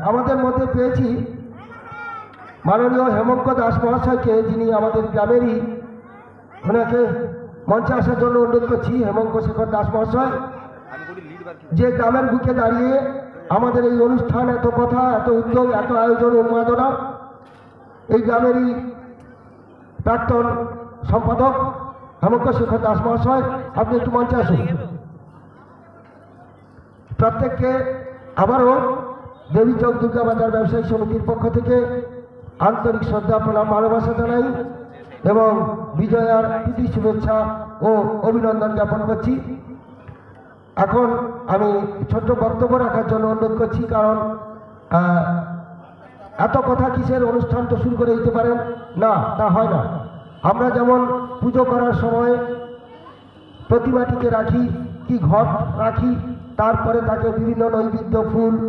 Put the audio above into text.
আমাদের মধ্যে পেয়েছি মাননীয় হেমন্ত দাস মহাশয়কে, যিনি আমাদের গ্রামেরই। ওনাকে মঞ্চে আসার জন্য অনুরোধ করছি। হেমন্ত শেখর দাস মহাশয়, যে গ্রামের বুকে দাঁড়িয়ে আমাদের এই অনুষ্ঠান, এত কথা, এত উদ্যোগ, এত আয়োজন, উন্মাদনা, এই গ্রামেরই প্রাক্তন সম্পাদক হেমন্ত শেখর দাস মহাশয়, আপনি একটু মঞ্চে আসুন। প্রত্যেককে আবারও দেবী চক দুর্গা বাজার ব্যবসায়ী সমিতির পক্ষ থেকে আন্তরিক শ্রদ্ধা, প্রণাম, ভালোবাসা জানাই এবং বিজয়ার প্রীতি শুভেচ্ছা ও অভিনন্দন জ্ঞাপন করছি। এখন আমি ছোট্ট বক্তব্য রাখার জন্য অনুরোধ করছি, কারণ এত কথা কিসের, অনুষ্ঠান তো শুরু করে দিতে পারেন না, তা হয় না। আমরা যেমন পুজো করার সময় প্রতিমাটিকে রাখি কি ঘট রাখি, তারপরে তাকে বিভিন্ন নৈবেদ্য, ফুল